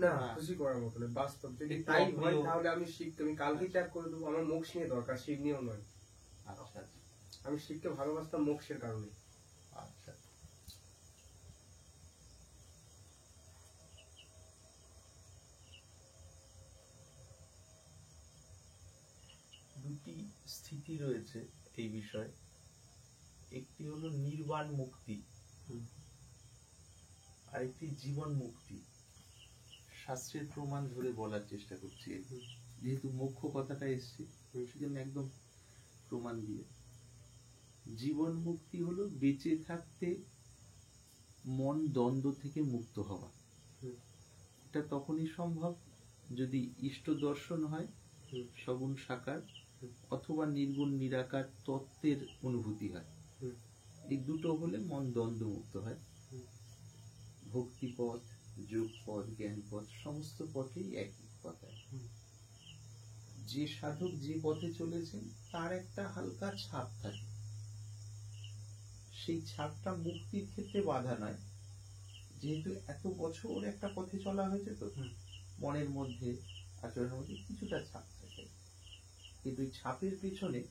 না, খুশি করার মতো না, বাস্তব। যদি তাই হয় তাহলে আমি শিখতে, আমি কালকে ত্যাগ করে দেবো। আমার মোক্ষ নিয়ে দরকার, শিখ নিয়েও নয়। আচ্ছা, আমি শিখকে ভালোবাসতাম মোক্ষের কারণে। আচ্ছা, দুটি স্থিতি রয়েছে এই বিষয়ে। একটি হলো নির্বাণ মুক্তি, আর একটি জীবন মুক্তি। শাস্ত্রের প্রমাণ ধরে বলার চেষ্টা করছি, যেহেতু মোক্ষ কথাটা এসছে সেজন্য একদম প্রমাণ দিয়ে। জীবন মুক্তি হলো বেঁচে থাকতে মন দ্বন্দ্ব থেকে মুক্ত হওয়া। এটা তখনই সম্ভব যদি ইষ্ট দর্শন হয়, সগুণ সাকার অথবা নির্গুণ নিরাকার তত্ত্বের অনুভূতি হয়। এই দুটো হলে মন দ্বন্দ্ব মুক্ত হয়। ভক্তিপথ, যোগপথ, জ্ঞানপথ সমস্ত পথেই একই কথা। যে সাধক যে পথে চলেছেন তার একটা হালকা ছাপ থাকে, সেই ছাপটা মুক্তির ক্ষেত্রে বাধা নয়। যেহেতু এত বছর একটা পথে চলা হয়েছে, তো মনের মধ্যে, আচরণের মধ্যে কিছুটা ছাপ থাকে, কিন্তু এই ছাপের পেছনে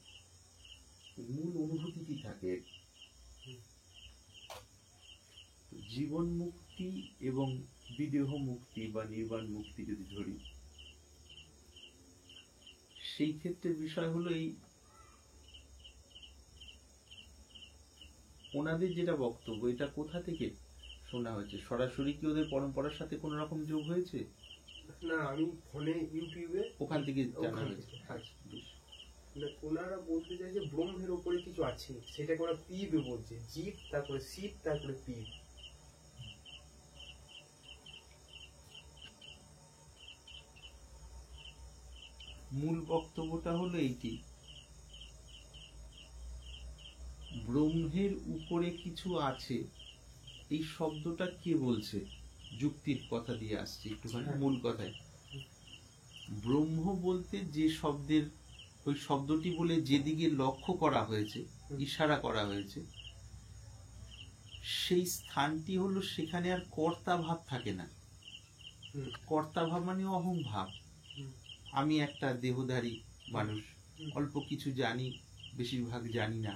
মূল অনুভূতিটি থাকে। জীবন মুক্তি এবং বিদেহ মুক্তি বা নির্বাণ মুক্তি যদি ধরি, সেই ক্ষেত্রে বিষয় হলো এই ওনাদের যেটা বক্তব্য, এটা কোথা থেকে শোনা হয়েছে? সরাসরি কি ওদের পরম্পরার সাথে কোন রকম যোগ হয়েছে? না, আমি ফোনে ইউটিউবে ওখান থেকে জানা হয়েছে। ওনারা বলতে চাই যে ব্রহ্মের উপরে কিছু আছে, সেটাকে ওরা পিব বলছে। জীব, তারপরে শিব, তারপরে পিব। মূল বক্তব্যটা হলো এইটি, ব্রহ্মের উপরে কিছু আছে। এই শব্দটা কে বলছে? যুক্তির কথা দিয়ে আসছে একটুখানি মূল কথায়। ব্রহ্ম বলতে যে শব্দের, ওই শব্দটি বলে যেদিকে লক্ষ্য করা হয়েছে, ইশারা করা হয়েছে, সেই স্থানটি হলো, সেখানে আর কর্তা ভাব থাকে না। কর্তা ভাব মানে অহং ভাব। আমি একটা দেহধারী মানুষ, অল্প কিছু জানি, বেশিরভাগ জানি না,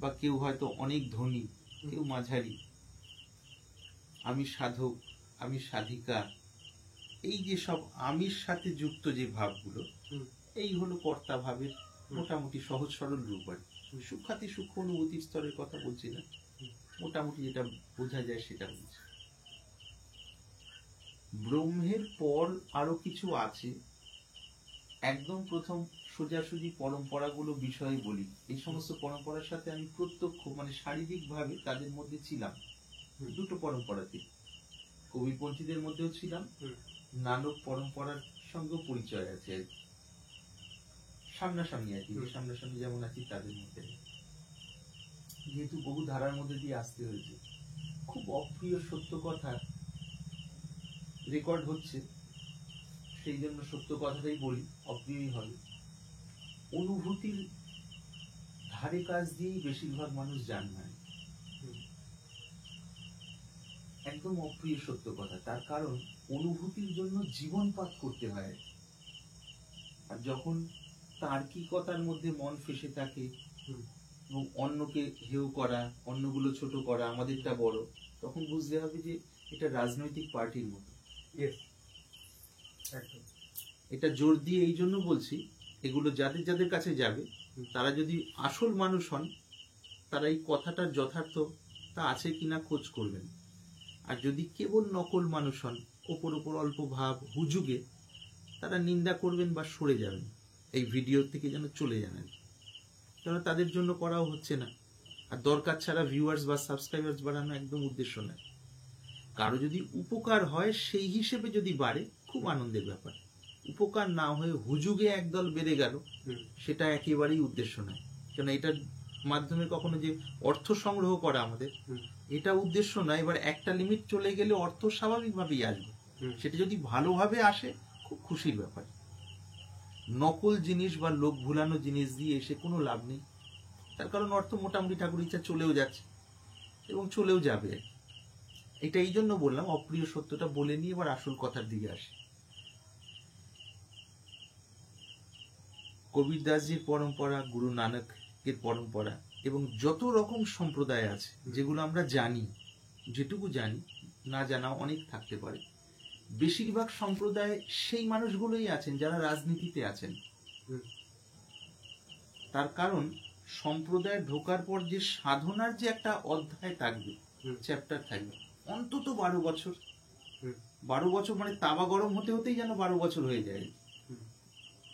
বা কেউ হয়তো অনেক ধনী, কেউ মাঝারি, আমি সাধক, আমি সাধিকা, এই যে সব আমির সাথে যুক্ত যে ভাবগুলো, এই হলো কর্তা ভাবের মোটামুটি সহজ সরল রূপ। আর সূক্ষ্মাতি সূক্ষ্ম অনুভূতির স্তরের কথা বলছি না, মোটামুটি যেটা বোঝা যায় সেটা বলছি। ব্রহ্মের পর আরো কিছু আছে। একদম প্রথম সোজাসুজি পরম্পরাগুলো বিষয়ে বলি। এই সমস্ত পরম্পরার সাথে আমি প্রত্যক্ষ মানে শারীরিক ভাবে তাদের মধ্যে ছিলাম। দুটো পরম্পরাতে, কবিপন্থীদের মধ্যেও ছিলাম, নানক পরম্পরার সঙ্গে পরিচয় আছে আর কি, সামনাসামনি আর কি, সামনাসামনি যেমন আছি তাদের মধ্যে। যেহেতু বহু ধারার মধ্যে দিয়ে আসতে হয়েছে, খুব অপ্রিয় সত্য কথা রেকর্ড হচ্ছে, সেই জন্য সত্য কথাটাই বলি, অপ্রিয়ই হবে। অনুভূতির ধারে কাজ দিয়েই বেশিরভাগ মানুষ জান না, একদম অপ্রিয় সত্য কথা। তার কারণ অনুভূতির জন্য জীবনপাত করতে হয়। আর যখন তার্কিকতার মধ্যে মন ফেসে থাকে এবং অন্যকে হেয় করা, অন্যগুলো ছোট করা, আমাদেরটা বড়, তখন বুঝতে হবে যে এটা রাজনৈতিক পার্টির মতো। এটা জোর দিয়ে এই জন্য বলছি, এগুলো যাদের যাদের কাছে যাবে, তারা যদি আসল মানুষ হন, তারা এই কথাটার যথার্থ তা আছে কিনা খোঁজ করবেন। আর যদি কেবল নকল মানুষ হন, ওপর ওপর অল্প ভাব, হুজুগে, তারা নিন্দা করবেন বা সরে যাবেন, এই ভিডিও থেকে যেন চলে যান। কেন তাদের জন্য করাও হচ্ছে না, আর দরকার ছাড়া ভিউয়ার্স বা সাবস্ক্রাইবার্স বাড়ানো একদম উদ্দেশ্য নয়। কারো যদি উপকার হয় সেই হিসেবে যদি বাড়ে, খুব আনন্দের ব্যাপার। উপকার না হয়ে হুজুগে একদল বেড়ে গেল, সেটা একেবারেই উদ্দেশ্য নয়। কেন এটার মাধ্যমে কখনো যে অর্থ সংগ্রহ করা আমাদের, এটা উদ্দেশ্য নয়। এবার একটা লিমিট চলে গেলে অর্থ স্বাভাবিকভাবেই আসবে, সেটা যদি ভালোভাবে আসে খুব খুশির ব্যাপার। নকল জিনিস বা লোক ভুলানো জিনিস দিয়ে এসে কোনো লাভ নেই। তার কারণ অর্থ মোটামুটি ঠাকুর ইচ্ছা চলেও যাচ্ছে এবং চলেও যাবে। এটা এই জন্য বললাম, অপ্রিয় সত্যটা বলে নিয়ে এবার আসল কথার দিকে আসি। কবির দাসজির পরম্পরা, গুরু নানকের পরম্পরা এবং যত রকম সম্প্রদায় আছে যেগুলো আমরা জানি, যেটুকু জানি, না জানা অনেক থাকতে পারে, বেশিরভাগ সম্প্রদায় সেই মানুষগুলোই আছেন যারা রাজনীতিতে আছেন। তার কারণ সম্প্রদায়ে ঢোকার পর যে সাধনার যে একটা অধ্যায় থাকবে, চ্যাপ্টার থাকবে, অন্তত 12 বছর। 12 বছর মানে তাওয়া গরম হতে হতেই যেন 12 বছর হয়ে যায়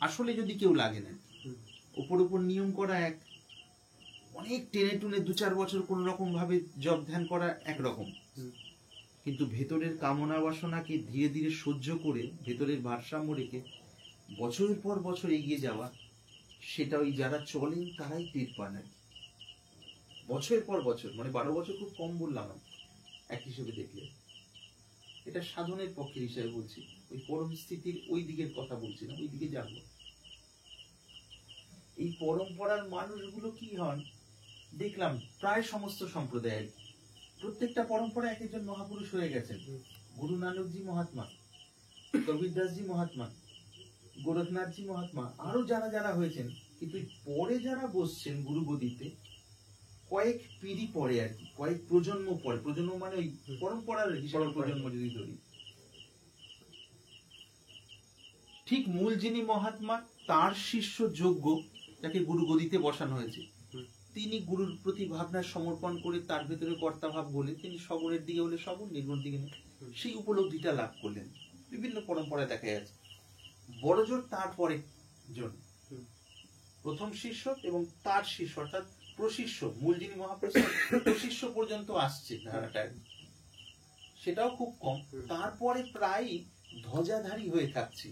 আসলে, যদি কেউ লাগে না। উপর উপর নিয়ম করা এক, অনেক টেনে টুনে 2-4 বছর কোন রকম ভাবে জপ ধ্যান করা একরকম, কিন্তু ভেতরের কামনা বাসনাকে ধীরে ধীরে সহ্য করে ভেতরের ভারসাম্য রেখে বছরের পর বছর এগিয়ে যাওয়া, সেটা ওই যারা চলেন তারাই টের পান আর কি। বছরের পর বছর, মানে 12 বছর খুব কম বললাম এক হিসেবে দেখলে। এটা সাধনের পক্ষের হিসেবে বলছি, ওই পরম স্থিতির ওই দিকের কথা বলছি না, ওই দিকে যাবো। এই পরম্পরার মানুষগুলো কি হন দেখলাম, প্রায় সমস্ত সম্প্রদায়ের প্রত্যেকটা পরম্পরা এক একজন মহাপুরুষ হয়ে গেছেন। গুরু নানকজি মহাত্মা, কবির দাসজি মহাত্মা, গোরখনাথজি মহাত্মা, আরো যারা যারা হয়েছেন। কিন্তু পরে যারা বসছেন গুরু গদিতে, কয়েক পিঢ়ি পরে আর কি, কয়েক প্রজন্ম পরে, প্রজন্ম মানে ওই পরম্পরার হিসাবে প্রজন্ম যদি ধরি, ঠিক মূল যিনি মহাত্মা তার শিষ্য যোগ্য, যাকে গুরু গদিতে বসানো হয়েছে, তিনি গুরুর প্রতি ভাবনা সমর্পণ করে তার ভেতরে কর্তা ভাব বলে তিনি সবরের দিকে হলে সবর, নির্গুণ দিকে সেই উপলব্ধিটা লাভ করলেন। বিভিন্ন পরম্পরায় দেখা যাচ্ছে। বড় জোর তারপরে জন, প্রথম শিষ্য এবং তার শিষ্য অর্থাৎ প্রশিষ্য, মূল যিনি মহাপুরুষ প্রশিষ্য পর্যন্ত আসছে ধারাটা, সেটাও খুব কম। তারপরে প্রায় ধ্বজাধারী হয়ে থাকছি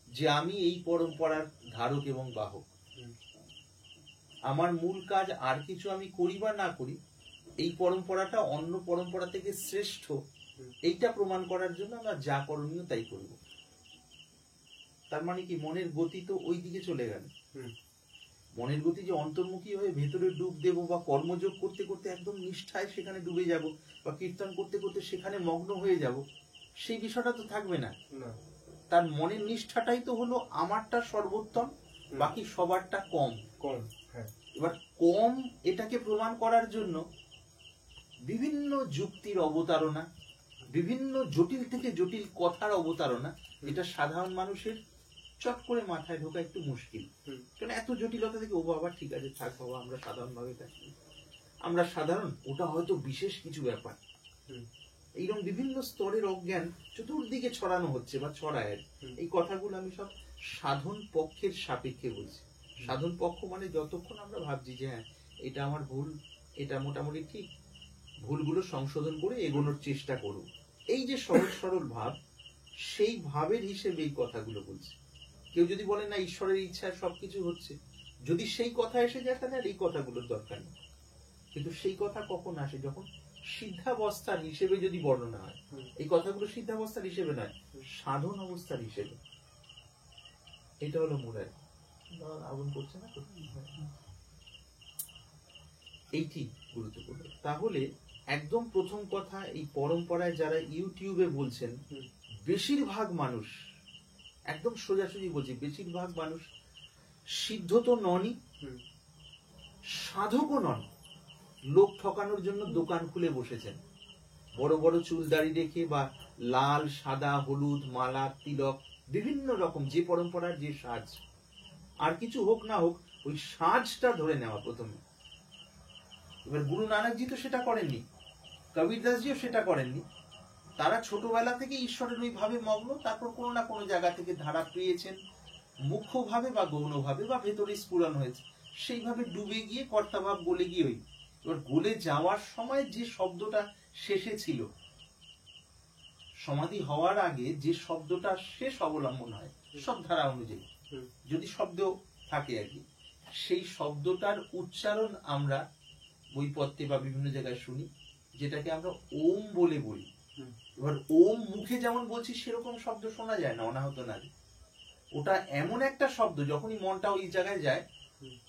যে আমি এই পরম্পরার ধারক এবং বাহক, আমার মূল কাজ আর কিছু আমি করি বা না করি, এই পরম্পরাটা অন্য পরম্পরা থেকে শ্রেষ্ঠ, এইটা প্রমাণ করার জন্য আমরা যা করণীয় তাই করব। তার মানে কি, মনের গতি তো ওই দিকে চলে গেল। মনের গতি যে অন্তর্মুখী হয়ে ভেতরে ডুব দেব, বা কর্মযোগ করতে করতে একদম নিষ্ঠায় সেখানে ডুবে যাব, বা কীর্তন করতে করতে সেখানে মগ্ন হয়ে যাব, সেই বিষয়টা তো থাকবে না। তার মনের নিষ্ঠাটাই তো হলো আমারটা সর্বোত্তম, বাকি সবারটা কম কম। এবার কম এটাকে প্রমাণ করার জন্য বিভিন্ন যুক্তির অবতারণা, বিভিন্ন জটিল থেকে জটিল কথার অবতারণা, এটা সাধারণ মানুষের চট করে মাথায় ঢোকা একটু মুশকিল। কারণ এত জটিলতা থেকে, ও বাবা ঠিক আছে থাক বাবা, আমরা সাধারণ ভাবে থাকি, আমরা সাধারণ, ওটা হয়তো বিশেষ কিছু ব্যাপার। এইরকম বিভিন্ন স্তরের অজ্ঞান চতুর্দিকে ছড়ানো হচ্ছে বা ছড়ায়। এই কথাগুলো আমি সব সাধন পক্ষের সাপেক্ষে বলছি। সাধন পক্ষ মানে যতক্ষণ আমরা ভাবছি যে হ্যাঁ এটা আমার ভুল, এটা মোটামুটি ঠিক, ভুলগুলো সংশোধন করে এগোনোর চেষ্টা করব, এই যে সহজ সরল ভাব, সেই ভাবের হিসেবে এই কথাগুলো বলছি। কেউ যদি বলে না ঈশ্বরের ইচ্ছায় সবকিছু হচ্ছে, যদি সেই কথা এসে যায় তাহলে আর এই কথাগুলোর দরকার নেই। কিন্তু সেই কথা কখন আসে, যখন সিদ্ধাবস্থার হিসেবে যদি বর্ণনা হয়। এই কথাগুলো সিদ্ধাবস্থার হিসেবে নয়, সাধন অবস্থার হিসেবে। এটা হলো মূলের আগুন করছে না, এইটি গুরুত্বপূর্ণ। তাহলে একদম প্রথম কথা, এই পরম্পরায় যারা ইউটিউবে বলছেন, বেশিরভাগ মানুষ, একদম সোজাসুজি বলছি, বেশিরভাগ মানুষ সিদ্ধ তো ননই, সাধকও নন। লোক ঠকানোর জন্য দোকান খুলে বসেছেন, বড় বড় চুল দাড়ি রেখে, বা লাল সাদা হলুদ মালা তিলক বিভিন্ন রকম, যে পরম্পরার যে সাজ, আর কিছু হোক না হোক ওই সাজটা ধরে নেওয়া প্রথমে। এবার গুরু নানকজি তো সেটা করেননি, কবির দাসজিও সেটা করেননি। তারা ছোটবেলা থেকে ঈশ্বরের ওই ভাবে মগ্ন, তারপর কোনো না কোনো জায়গা থেকে ধারা পেয়েছেন, মুখ্যভাবে বা গৌণভাবে বা ভেতরে স্ফুরণ হয়েছে, সেইভাবে ডুবে গিয়ে কর্তাভাব বলে গিয়ে ওই। এবার গলে যাওয়ার সময় যে শব্দটা শেষে ছিল, সমাধি হওয়ার আগে যে শব্দটা শেষ অবলম্বন হয় সব ধারা অনুযায়ী, যদি শব্দ থাকে আর কি, সেই শব্দটার উচ্চারণ আমরা বইপত্রে বা বিভিন্ন জায়গায় শুনি, যেটাকে আমরা ওম বলে বলি। এবার ওম মুখে যেমন বলছি সেরকম শব্দ শোনা যায় না অনাহত নারী। ওটা এমন একটা শব্দ, যখনই মনটা ওই জায়গায় যায়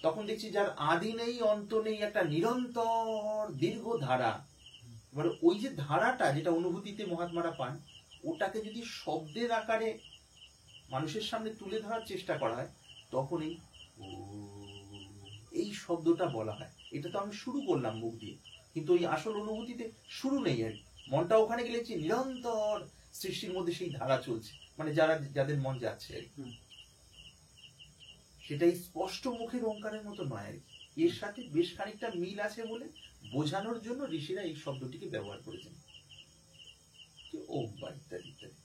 তখন দেখছি যার আদি নেই অন্ত নেই, একটা নিরন্তর দীর্ঘ ধারা, এবার ওই যে ধারাটা যেটা অনুভূতিতে মহাত্মারা পান, ওটাকে যদি শব্দের আকারে মানুষের সামনে তুলে ধরার চেষ্টা করা হয়, তখন এই শব্দটা বলা হয়। এটা তো আমি শুরু করলাম মুখ দিয়ে, কিন্তু ওই আসল অনুভূতিতে শুরু নেই আর কি। মনটা ওখানে গেলে নিরন্তর সৃষ্টির মধ্যে সেই ধারা চলছে, মানে যাদের মন যাচ্ছে আর কি। সেটাই স্পষ্ট মুখের ওঙ্কারের মতো নয় আর কি। এর সাথে বেশ খানিকটা মিল আছে বলে বোঝানোর জন্য ঋষিরা এই শব্দটিকে ব্যবহার করেছেন, ওম বা ইত্যাদি ইত্যাদি।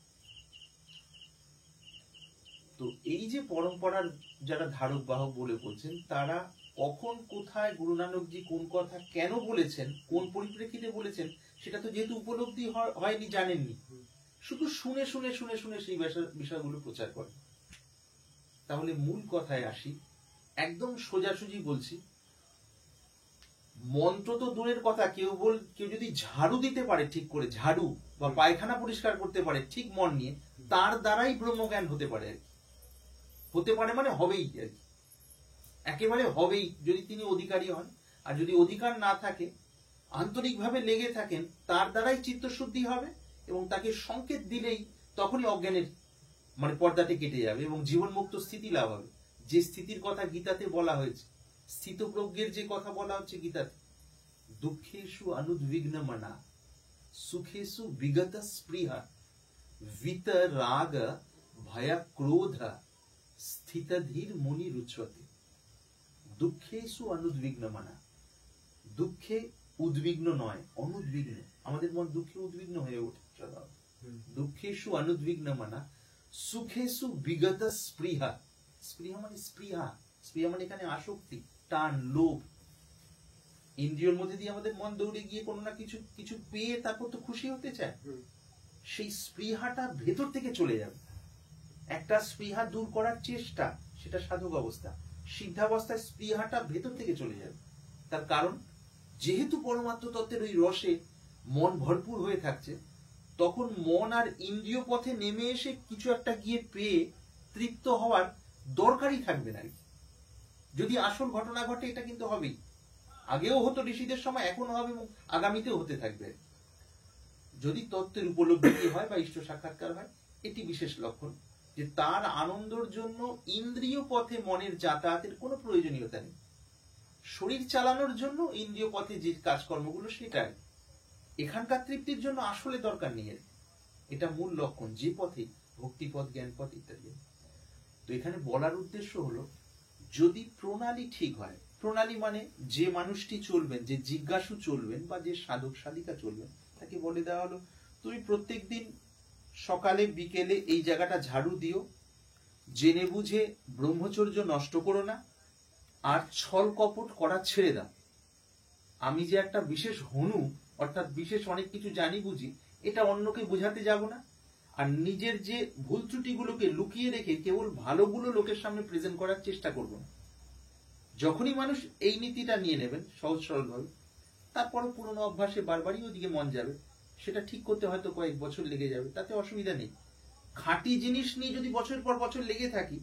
তো এই যে পরম্পরার যারা ধারক বাহক বলে বলছেন, তারা কখন কোথায় গুরু নানকজি কোন কথা কেন বলেছেন, কোন পরিপ্রেক্ষিতে বলেছেন, সেটা তো যেহেতু উপলব্ধি হয়নি, জানেননি, শুধু শুনে শুনে শুনে শুনে সেই বিষয়গুলো প্রচার করেন। তাহলে মূল কথায় আসি, একদম সোজাসুজি বলছি, মন্ত্র তো দূরের কথা, কেউ যদি ঝাড়ু দিতে পারে ঠিক করে, ঝাড়ু বা পায়খানা পরিষ্কার করতে পারে ঠিক মন নিয়ে, তার দ্বারাই ব্রহ্মজ্ঞান হতে পারে আর কি। হতে পারে মানে হবেই আর কি, একেবারে হবেই, যদি তিনি অধিকারী হন। আর যদি অধিকার না থাকে, আন্তরিকভাবে লেগে থাকেন, তার দ্বারাই চিত্তশুদ্ধি হবে, এবং তাকে সংকেত দিলেই তখনই অজ্ঞানের মানে পর্দাটি কেটে যাবে এবং জীবন মুক্ত স্থিতি লাভ হবে। যে স্থিতির কথা গীতাতে বলা হয়েছে, স্থিতপ্রজ্ঞের যে কথা বলা হচ্ছে গীতাতে, দুঃখেষু অনুদ্বিগ্ন মনা সুখেষু বিগত স্পৃহা বিতরাগ ভয় ক্রোধ স্থিতধীর মুনি রুচ্যতে। দুঃখেষু অনুদ্বিগ্ন মনা, দুঃখে উদ্বিগ্ন নয়, অনুদ্বিগ্ন। আমাদের মন দুঃখে উদ্বিগ্ন হয়ে ওঠে। দুঃখেষু অনুদ্বিগ্ন মনা সুখেষু বিগত স্পৃহা। স্পৃহা মানে স্পৃহা, স্পৃহা মানে এখানে আসক্তি, টান, লোভ। ইন্দ্রিয়র মধ্যে দিয়ে আমাদের মন দৌড়ে গিয়ে কোনো না কিছু কিছু পেয়ে তারপর তো খুশি হতে চায়। সেই স্পৃহাটা ভেতর থেকে চলে যাবে। একটা স্পৃহা দূর করার চেষ্টা, সেটা সাধক অবস্থা। সিদ্ধাবস্থায় স্পৃহাটা ভেতর থেকে চলে যাবে। তার কারণ, যেহেতু পরমাত্ম তত্ত্বের ওই রসে মন ভরপুর হয়ে থাকছে, তখন মন আর ইন্দ্রিয় পথে নেমে এসে কিছু একটা গিয়ে পেয়ে তৃপ্ত হওয়ার দরকারই থাকবে না। যদি আসল ঘটনা ঘটে, এটা কিন্তু হবেই। আগেও হতো ঋষিদের সময়, এখনো হবে এবং আগামীতেও হতে থাকবে। যদি তত্ত্বের উপলব্ধি হয় বা ইষ্ট সাক্ষাৎকার হয়, এটি বিশেষ লক্ষণ যে তার আনন্দের জন্য ইন্দ্রিয় পথে মনের যাতায়াতের কোনো প্রয়োজনীয়তা নেই। শরীর চালানোর জন্য ইন্দ্রিয় পথে যে কাজকর্মগুলো, সেটাই। এখানকার তৃপ্তির জন্য আসলে দরকার নেই। এটা মূল লক্ষণ, যে পথে ভক্তিপথ, জ্ঞানপথ ইত্যাদি। তো এখানে বলার উদ্দেশ্য হলো, যদি প্রণালী ঠিক হয়, প্রণালী মানে যে মানুষটি চলবেন, যে জিজ্ঞাসু চলবেন বা যে সাধক সাধিকা চলবেন, তাকে বলে দেওয়া হলো, তুমি প্রত্যেকদিন সকালে বিকেলে এই জায়গাটা ঝাড়ু দিও, জেনে বুঝে ব্রহ্মচর্য নষ্ট করো না, আর ছল কপট করা ছেড়ে দাও। আমি যে একটা বিশেষ হনু, অর্থাৎ বিশেষ অনেক কিছু জানি বুঝি, এটা অন্যকে বোঝাতে যাব না। আর নিজের যে ভুল ত্রুটিগুলোকে লুকিয়ে রেখে কেবল ভালোগুলো লোকের সামনে প্রেজেন্ট করার চেষ্টা করব না। যখনই মানুষ এই নীতিটা নিয়ে নেবেন সহজ সরলভাবে, তারপরে পুরনো অভ্যাসে বারবারই ওদিকে মন যাবে। সেটা ঠিক করতে হয়তো কয়েক বছর লেগে যাবে, তাতে অসুবিধা নেই। খাঁটি জিনিস নিয়ে যদি বছর পর বছর লেগে থাকি,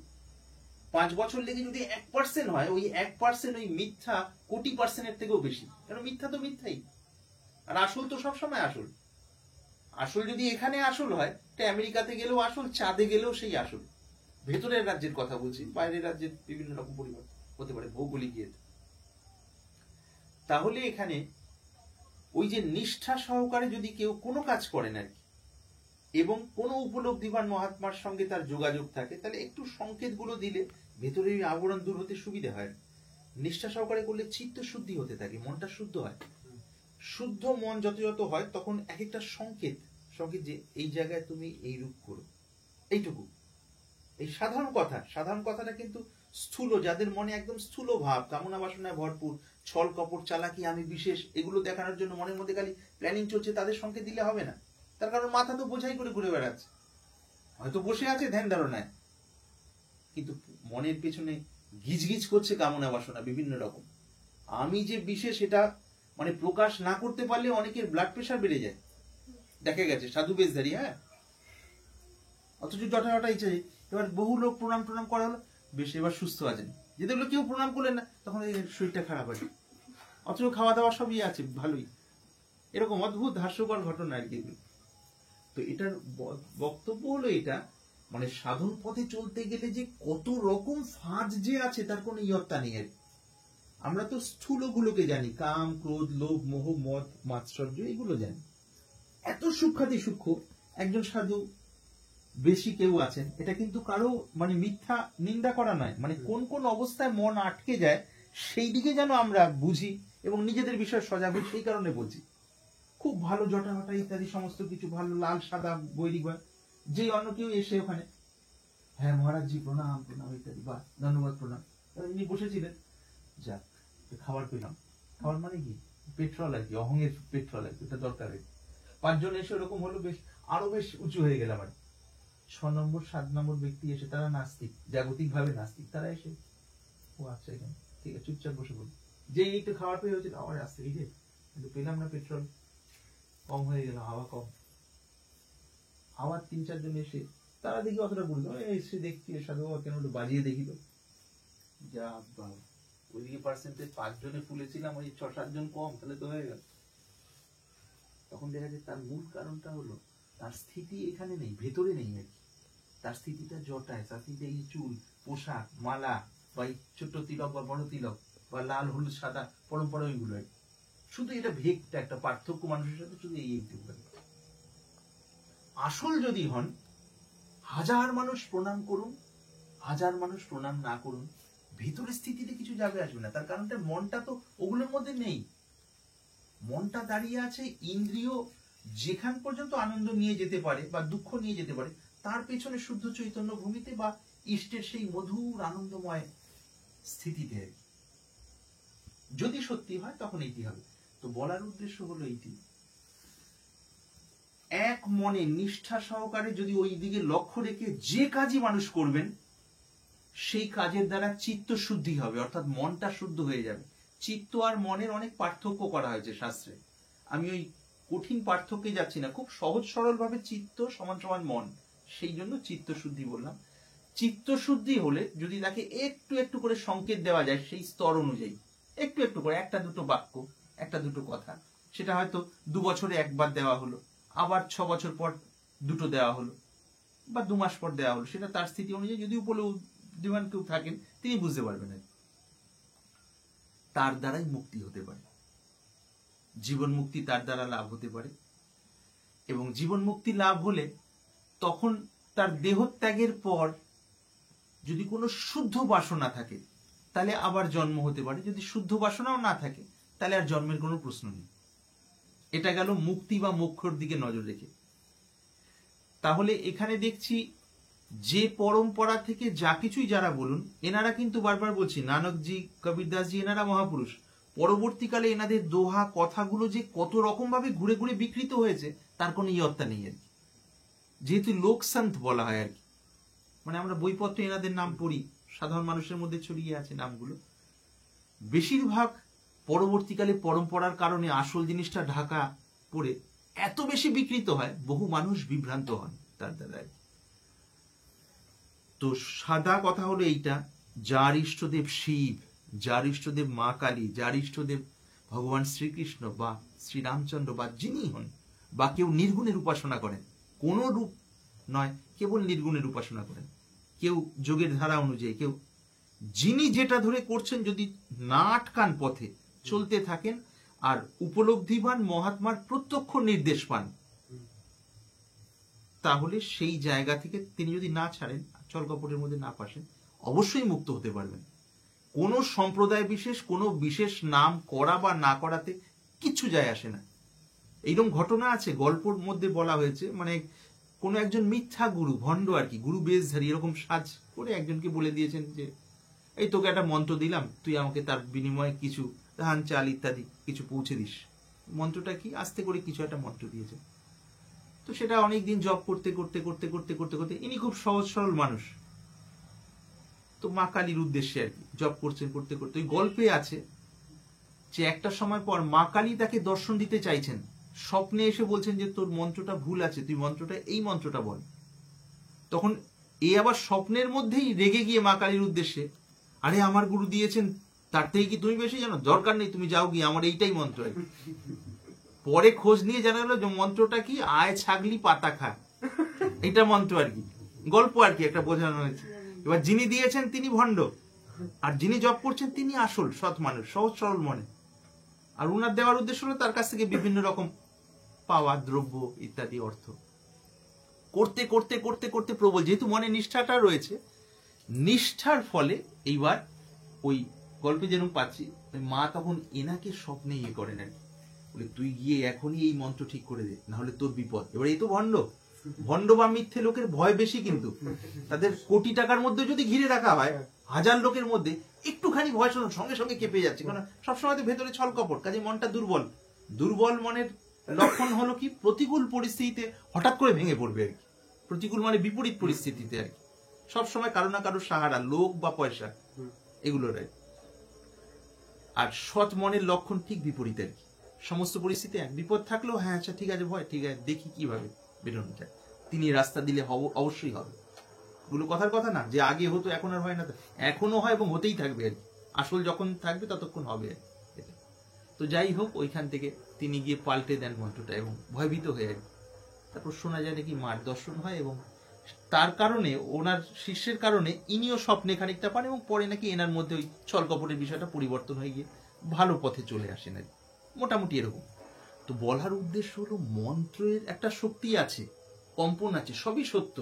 5 বছর লেগে যদি 1% হয়, ওই 1% ওই মিথ্যা কোটি পার্সেন্টের থেকেও বেশি। কারণ মিথ্যা তো মিথ্যাই, আর আসল তো সবসময় আসল। আসল যদি এখানে আসল হয়, এটা আমেরিকাতে গেলেও আসল, চাঁদে গেলেও সেই আসল। ভেতরের রাজ্যের কথা বলছি, বাইরের রাজ্যের বিভিন্ন রকম পরিবর্তন হতে পারে ভৌগোলিক ইয়ে। তাহলে এখানে ওই যে নিষ্ঠা সহকারে যদি কেউ কোনো কাজ করেন আর কি, এবং কোনো উপলব্ধিবান মহাত্মার সঙ্গে তার যোগাযোগ থাকে, তাহলে একটু সংকেতগুলো দিলে ভেতরে ওই আবরণ দূর হতে সুবিধা হয়। নিষ্ঠা সহকারে করলে চিত্ত শুদ্ধি হতে থাকে, মনটা শুদ্ধ হয়। শুদ্ধ মন যত যত হয়, তখন এক একটা সংকেত যে এই জায়গায় তুমি এই রূপ করো, এইটুকু। এই সাধারণ কথাটা কিন্তু স্থূল, যাদের মনে একদম স্থূল ভাব, কামনা বাসনায় ভরপুর, ছল কপট চালাকি, আমি বিশেষ, এগুলো দেখানোর জন্য মনের মধ্যে খালি প্ল্যানিং চলছে, তাদের সংকেত দিলে হবে না। তার কারণ মাথা তো বোঝাই করে ঘুরে বেড়াচ্ছে, হয়তো বসে আছে ধ্যান ধারণায়, কিন্তু মনের পেছনে গিজগিজ করছে কামনা বাসনা বিভিন্ন রকম। আমি যে বিশেষ, এটা মানে প্রকাশ না করতে পারলে অনেকের ব্লাড প্রেশার বেড়ে যায়, দেখা গেছে সাধু বেশধারী। হ্যাঁ, অথচ জটা ইচ্ছে। এবার বহু লোক প্রণাম করা হলো, বেশ এবার সুস্থ আছেন। যে দেখলো কেউ প্রণাম করলেন না, তখন এই শরীরটা খারাপ আছে, অথচ খাওয়া দাওয়া সবই আছে ভালোই। এরকম অদ্ভুত হাস্যকর ঘটনা আর কি। তো এটার বক্তব্য হলো এটা, মানে সাধন পথে চলতে গেলে যে কত রকম ফাঁদ যে আছে তার কোনো ইয়ত্তা নেই আর কি। আমরা তো স্থূল গুলোকে জানি, কাম, ক্রোধ, লোভ, মোহ, মদ, মাৎসর্য, এগুলো জানি। এত সূক্ষ্মাতি সূক্ষ্ম একজন সাধু বেশি কেউ আছেন, এটা কিন্তু কারো মানে মিথ্যা নিন্দা করা নয়, মানে কোন কোন অবস্থায় মন আটকে যায় সেই দিকে যেন আমরা বুঝি এবং নিজেদের বিষয়ে সজাগ হই, সেই কারণে বলছি। খুব ভালো জটাহটা ইত্যাদি সমস্ত কিছু ভালো, লাল সাদা বৈদিক, যে অন্য কেউ এসে ওখানে হ্যাঁ মহারাজ জি প্রণাম প্রণাম ইত্যাদি, বা ধন্যবাদ প্রণাম, ইনি বসেছিলেন, যাক খাবার পেলাম। খাবার মানে কি? পেট্রোল আর কি, অহংয়ের পেট্রোল আর কি, এটা দরকার। 5 জন এসে ওরকম হলো, বেশ আরো বেশ উঁচু হয়ে গেলাম আর 6 নম্বর 7 নম্বর ব্যক্তি এসে, তারা নাস্তিক, জাগতিক ভাবে নাস্তিক, তারা এসে ও আচ্ছা এখানে ঠিক আছে চুপচাপ বসে বলি, যে একটু খাবার পেয়ে হয়েছিল আবার আসছে, এই যে কিন্তু পেলাম না, পেট্রোল কম হয়ে গেল, হাওয়া কম। আবার 3-4 জন এসে, তারা দেখি অতটা বললো, এসে দেখছি সাধু বাবা কেন একটু বাজিয়ে দেখিল, যা বাবা ওইদিকে পার্সেন্টেজ 5 জনে ফুলেছিলাম, ওই 6-7 জন কম, তাহলে তো হয়ে গেল। তখন দেখা যায় তার মূল কারণটা হলো তার স্থিতি এখানে নেই, ভেতরে নেই আর কি। তার স্থিতিটা জটায়, তার স্থিতি এই চুল, পোশাক, মালা, বা এই ছোট্ট তিলক বা বড় তিলক, বা লাল হলুদ সাদা পরম্পরা, ওইগুলো শুধু এটা ভেগটা একটা পার্থক্য মানুষের সাথে, শুধু এই একটু। আসল যদি হন, 1000 মানুষ প্রণাম করুন, 1000 মানুষ প্রণাম না করুন, ভিতরের স্থিতিতে কিছু যাবে আসবে না। তার কারণটা মনটা তো ওগুলোর মধ্যে নেই, মনটা দাঁড়িয়ে আছে ইন্দ্রিয় যেখান পর্যন্ত আনন্দ নিয়ে যেতে পারে বা দুঃখ নিয়ে যেতে পারে, তার পেছনে শুদ্ধ চৈতন্য ভূমিতে বা ইষ্টের সেই মধুর আনন্দময় স্থিতিতে। যদি সত্যি হয় তখন এইটি হবে। তো বলার উদ্দেশ্য হলো এইটি, এক মনে নিষ্ঠা সহকারে যদি ওই দিকে লক্ষ্য রেখে যে কাজই মানুষ করবেন, সেই কাজের দ্বারা চিত্ত শুদ্ধি হবে, অর্থাৎ মনটা শুদ্ধ হয়ে যাবে। চিত্ত আর মনের অনেক পার্থক্য করা হয়েছে শাস্ত্রে, আমি ওই কঠিন পার্থক্যে যাচ্ছি না, খুব সহজ সরল ভাবে চিত্ত সমান সমান মন, সেই জন্য চিত্ত শুদ্ধি বললাম। চিত্ত শুদ্ধি হলে যদি তাকে একটু একটু করে সংকেত দেওয়া যায় সেই স্তর অনুযায়ী, একটু একটু করে, একটা দুটো বাক্য, একটা দুটো কথা, সেটা হয়তো 2 বছরে একবার দেওয়া হলো, আবার 6 বছর পর দুটো দেওয়া হলো, বা 2 মাস পর দেওয়া হলো, সেটা তার স্থিতি অনুযায়ী। যদি উপলব্ধিমান কেউ থাকেন তিনি বুঝতে পারবেন, তার দ্বারাই মুক্তি হতে পারে, জীবন মুক্তি তার দ্বারা লাভ হতে পারে। এবং জীবন মুক্তি লাভ হলে তখন তার দেহত্যাগের পর যদি কোনো শুদ্ধ বাসনা থাকে তাহলে আবার জন্ম হতে পারে, যদি শুদ্ধ বাসনাও না থাকে তাহলে আর জন্মের কোনো প্রশ্ন নেই। এটা গেল মুক্তি বা মোক্ষর দিকে নজর রেখে। তাহলে এখানে দেখছি যে পরম্পরা থেকে যা কিছুই যারা বলুন, এনারা কিন্তু বারবার বলছি, নানকজি, কবিরদাসজি, এনারা মহাপুরুষ, পরবর্তীকালে এনাদের দোহা কথাগুলো যে কত রকম ভাবে ঘুরে ঘুরে বিকৃত হয়েছে তার কোনো ইয়ত্তা নেই আর কি। যেহেতু লোকসন্ত বলা হয় আর কি, মানে আমরা বইপত্রে এনাদের নাম পড়ি, সাধারণ মানুষের মধ্যে ছড়িয়ে আছে নামগুলো, বেশিরভাগ পরবর্তীকালে পরম্পরার কারণে আসল জিনিসটা ঢাকা পড়ে এত বেশি বিকৃত হয়, বহু মানুষ বিভ্রান্ত হন তার দ্বারা। তো সাদা কথা হলো এইটা, যার ইষ্টদেব শিব, যার ইষ্টদেব মা কালী, যার ইষ্টদেব ভগবান শ্রীকৃষ্ণ বা শ্রীরামচন্দ্র বা যিনি হন, বা কেউ নির্গুণের উপাসনা করেন, কোন রূপ নয়, কেবল নির্গুণের উপাসনা করেন, কেউ যোগের ধারা অনুযায়ী, কেউ যিনি যেটা ধরে করছেন, যদি না আটকান পথে চলতে থাকেন আর উপলব্ধিবান মহাত্মার প্রত্যক্ষ নির্দেশ পান, তাহলে সেই জায়গা থেকে তিনি যদি না ছাড়েন, চলকপটের মধ্যে না পাশেন, অবশ্যই মুক্ত হতে পারবেন। কোন সম্প্রদায় বিশেষ, কোন বিশেষ নাম করা বা না করাতে কিছু যায় আসে না। এইরকম ঘটনা আছে, গল্পের মধ্যে বলা হয়েছে, মানে কোন একজন মিথ্যা গুরু, ভণ্ড আর কি, গুরু বেশধারী এরকম সাজ করে একজনকে বলে দিয়েছেন যে এই তোকে একটা মন্ত্র দিলাম, তুই আমাকে তার বিনিময়ে কিছু ধান চাল ইত্যাদি কিছু পৌঁছে দিস। মন্ত্রটা কি? আস্তে করে কিছু একটা মন্ত্র দিয়েছে। তো সেটা অনেকদিন জপ করতে করতে করতে করতে করতে করতে, ইনি খুব সহজ সরল মানুষ, তো মা কালীর উদ্দেশ্যে আর কি জপ করছেন করতে করতে, ওই গল্পে আছে যে একটা সময় পর মা কালী তাকে দর্শন দিতে চাইছেন, স্বপ্নে এসে বলছেন যে তোর মন্ত্রটা ভুল আছে, তুই মন্ত্রটা এই মন্ত্রটা বল। তখন এ আবার স্বপ্নের মধ্যেই রেগে গিয়ে মা কালীর উদ্দেশ্যে, আরে আমার গুরু দিয়েছেন তার থেকে কি তুমি বেশি জানো, দরকার নেই, তুমি যাও গিয়ে, আমার এইটাই মন্ত্র। পরে খোঁজ নিয়ে জানা গেল যে মন্ত্রটা কি, আয় ছাগলি পাতা খা, এটা মন্ত্র আর কি, গল্প আর কি একটা বোঝানো হয়েছে। এবার যিনি দিয়েছেন তিনি ভণ্ড, আর যিনি জপ করছেন তিনি আসল সৎ মানুষ, সহজ সরল মনে। আর উনার দেওয়ার উদ্দেশ্য হলো তার কাছ থেকে বিভিন্ন রকম পাওয়া, দ্রব্য ইত্যাদি অর্থ। করতে করতে করতে করতে প্রবল, যেহেতু মনে নিষ্ঠাটা রয়েছে, নিষ্ঠার ফলে এইবার ওই গল্পে যেরকম পাচ্ছি, মা তখন এনাকে স্বপ্নে ইয়ে করেন আর কি, বলে তুই গিয়ে এখনই এই মন্ত্র ঠিক করে দে, না হলে তোর বিপদ। এবার এই তো ভণ্ড, ভণ্ড বা মিথ্যে লোকের ভয় বেশি, কিন্তু তাদের কোটি টাকার মধ্যে যদি ঘিরে রাখা হয়, হাজার লোকের মধ্যে একটুখানি ভয় সঙ্গে সঙ্গে কেঁপে যাচ্ছে, কারণ সবসময় তো ভেতরে ছল কপট, কাজে মনটা দুর্বল। দুর্বল মনের লক্ষণ হলো কি, প্রতিকূল পরিস্থিতিতে হঠাৎ করে ভেঙে পড়বে আর কি। প্রতিকূল মানে বিপরীত পরিস্থিতিতে আর কি, সবসময় কারো না কারো সাহারা, লোক বা পয়সা, এগুলোর। আর সৎ মনের লক্ষণ ঠিক বিপরীত আর কি, সমস্ত পরিস্থিতি এক, বিপদ থাকলেও হ্যাঁ আচ্ছা ঠিক আছে, ভয় ঠিক আছে, দেখি কিভাবে বেরোনো যায়, তিনি রাস্তা দিলে অবশ্যই হবে। এগুলো কথার কথা না যে আগে হতো এখন আর হয় না, এখনো হয় এবং হতেই থাকবে আর কি, আসল যখন থাকবে ততক্ষণ হবে আর কি। তো যাই হোক, ওইখান থেকে তিনি গিয়ে পাল্টে দেন মন্ত্রটা এবং ভয়ভীত হয়ে আর কি। তারপর শোনা যায় নাকি মার দর্শন হয়, এবং তার কারণে, ওনার শিষ্যের কারণে ইনিও স্বপ্নে খানিকটা পান, এবং পরে নাকি এনার মধ্যে ওই ছল কপটের বিষয়টা পরিবর্তন হয়ে গিয়ে ভালো পথে চলে আসেন আর কি, মোটামুটি এরকম। তো বলার উদ্দেশ্য হলো মন্ত্রের একটা শক্তি আছে, কম্পন আছে, সবই সত্য,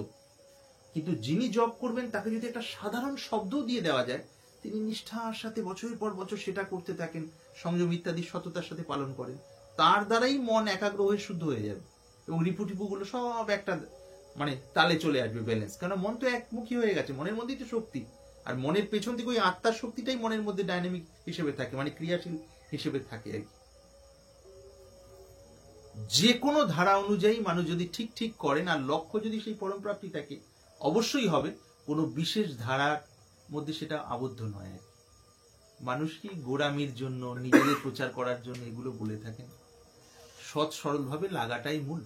কিন্তু যিনি জপ করবেন তাকে যদি একটা সাধারণ শব্দ দিয়ে দেওয়া যায়, তিনি নিষ্ঠার সাথে বছরের পর বছর সেটা করতে থাকেন, সংযম ইত্যাদি সততার সাথে পালন করেন, তার দ্বারাই মন একাগ্র হয়ে শুদ্ধ হয়ে যাবে, এবং রিপু গুলো সব একটা মানে তালে চলে আসবে, ব্যালেন্স। কারণ মন তো একমুখী হয়ে গেছে, মনের মধ্যেই তো শক্তি, আর মনের পেছন থেকে ওই আত্মার শক্তিটাই মনের মধ্যে ডাইনামিক হিসেবে থাকে, মানে ক্রিয়াশীল হিসেবে থাকে আর কি। যে কোনো ধারা অনুযায়ী মানুষ যদি ঠিক ঠিক করেন, আর লক্ষ্য যদি সেই পরম প্রাপ্তি থাকে, অবশ্যই হবে। কোনো বিশেষ ধারার মধ্যে সেটা আবদ্ধ নয়। মানুষ কি গোড়ামির জন্য, নিজেদের প্রচার করার জন্য এগুলো বলে থাকেন, সৎ সরল ভাবে লাগাটাই মূল।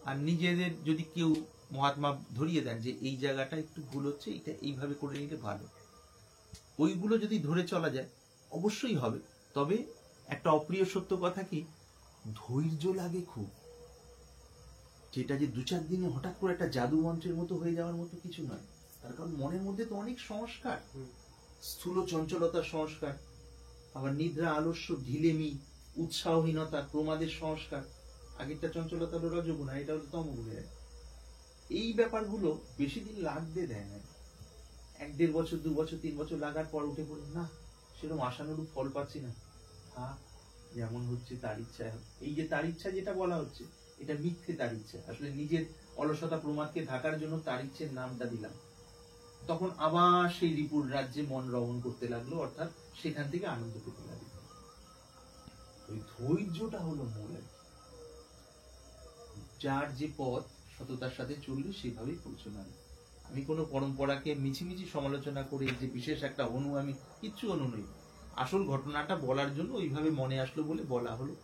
আর নিজেদের যদি কেউ মহাত্মা ধরিয়ে দেন যে এই জায়গাটা একটু ভুল হচ্ছে, এটা এইভাবে করে নিলে ভালো, ওইগুলো যদি ধরে চলা যায় অবশ্যই হবে। তবে একটা অপ্রিয় সত্য কথা কি, ধৈর্য লাগে খুব, যেটা যে 2-4 দিনে হঠাৎ করে একটা জাদু মন্ত্রের মতো হয়ে যাওয়ার মতো কিছু নয়। তার কারণ মনের মধ্যে তো অনেক সংস্কার, স্থূল চঞ্চলতার সংস্কার, আবার নিদ্রা, আলস্য, ঢিলেমি, উৎসাহহীনতা, প্রমাদের সংস্কার। আগেরটা চঞ্চলতা হলো রজগুণ, এটা হলো তমগুণ। এই ব্যাপারগুলো বেশি দিন লাগতে দেয় না, 1-1.5 বছর, 2 বছর, 3 বছর লাগার পর উঠে পড়ে না, সেরকম আশানুরূপ ফল পাচ্ছি না, যেমন হচ্ছে তার ইচ্ছা। এই যে তার ইচ্ছা যেটা বলা হচ্ছে, এটা মিথ্যে তার ইচ্ছা, আসলে নিজের অলসতা প্রমাদকে ঢাকার জন্য তার ইচ্ছের নামটা দিলাম। তখন আবার সেই রিপুর রাজ্যে মন রমণ করতে লাগলো, অর্থাৎ সেখান থেকে আনন্দ পেতে লাগলো। ওই ধৈর্যটা হলো মূল। যার যে পথ সততার সাথে চললে সেভাবেই পৌঁছানো। আমি কোনো পরম্পরাকে মিছিমিছি সমালোচনা করে যে বিশেষ একটা অনু, আমি কিচ্ছু অনু নই, আসল ঘটনাটা বলার জন্য ওইভাবে মনে আসলো বলে বলা হলো।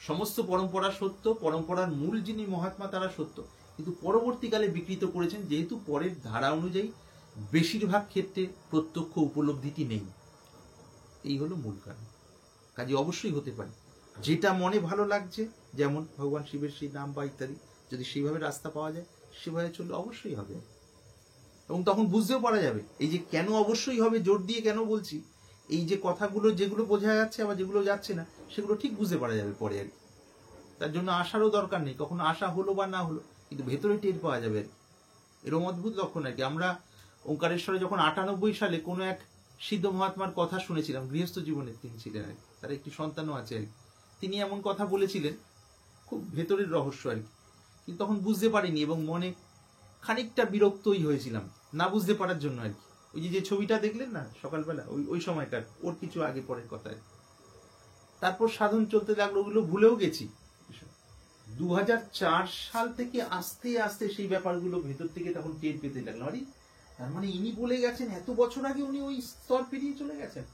সমস্ত পরম্পরা সত্য, পরম্পরার মূল যিনি মহাত্মা তারা সত্য, কিন্তু পরবর্তীকালে বিকৃত করেছেন, যেহেতু পরের ধারা অনুযায়ী বেশিরভাগ ক্ষেত্রে প্রত্যক্ষ উপলব্ধিটি নেই। এই হলো মূল কারণ। কাজে অবশ্যই হতে পারে যেটা মনে ভালো লাগছে, যেমন ভগবান শিবের সেই নাম বা ইত্যাদি, যদি সেইভাবে রাস্তা পাওয়া যায় সেভাবে চললে অবশ্যই হবে। এবং তখন বুঝতেও পারা যাবে, এই যে কেন অবশ্যই হবে জোর দিয়ে কেন বলছি, এই যে কথাগুলো যেগুলো বোঝা যাচ্ছে আবার যেগুলো যাচ্ছে না, সেগুলো ঠিক বুঝতে পারা যাবে পরে আর কি। তার জন্য আশারও দরকার নেই, কখনো আশা হলো বা না হলো, কিন্তু ভেতরে টের পাওয়া যাবে আর কি। এরকম অদ্ভুত লক্ষণ আর কি। আমরা ওঙ্কারেশ্বরে যখন 98 সালে কোনো এক সিদ্ধ মহাত্মার কথা শুনেছিলাম, গৃহস্থ জীবনের তিনি ছিলেন আর কি, তার একটি সন্তানও আছে আর কি। তিনি এমন কথা বলেছিলেন, খুব ভেতরের রহস্য আর কি, কিন্তু তখন বুঝতে পারিনি এবং মনে খানিকটা বিরক্তই হয়েছিলাম না বুঝতে পারার জন্য আর কি। ওই যে ছবিটা দেখলেন না সকালবেলা, ওই সময়কার, ওর কিছু আগে পরের কথা। তারপর সাধন চলতে লাগলো, ওগুলো ভুলেও গেছি। 2004 সাল থেকে আস্তে আস্তে সেই ব্যাপারগুলো ভেতর থেকে তখন টের পেতে লাগলো। আরে তার মানে ইনি বলে গেছেন, এত বছর আগে উনি ওই স্তর পেরিয়ে চলে গেছেন।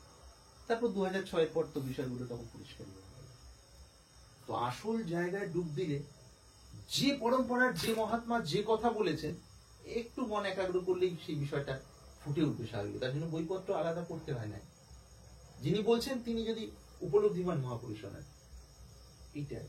তারপর 2006 পর তো বিষয়গুলো তখন পরিষ্কার। তো আসল জায়গায় ডুব দিলে যে পরম্পরার যে মহাত্মা যে কথা বলেছেন, একটু মন একাগ্র করলেই সেই বিষয়টা ফুটে উঠবে স্বাভাবিক। তার জন্য বইপত্র আলাদা করতে হয় না, যিনি বলছেন তিনি যদি উপলব্ধিমান মহাপুরুষ হন, এইটা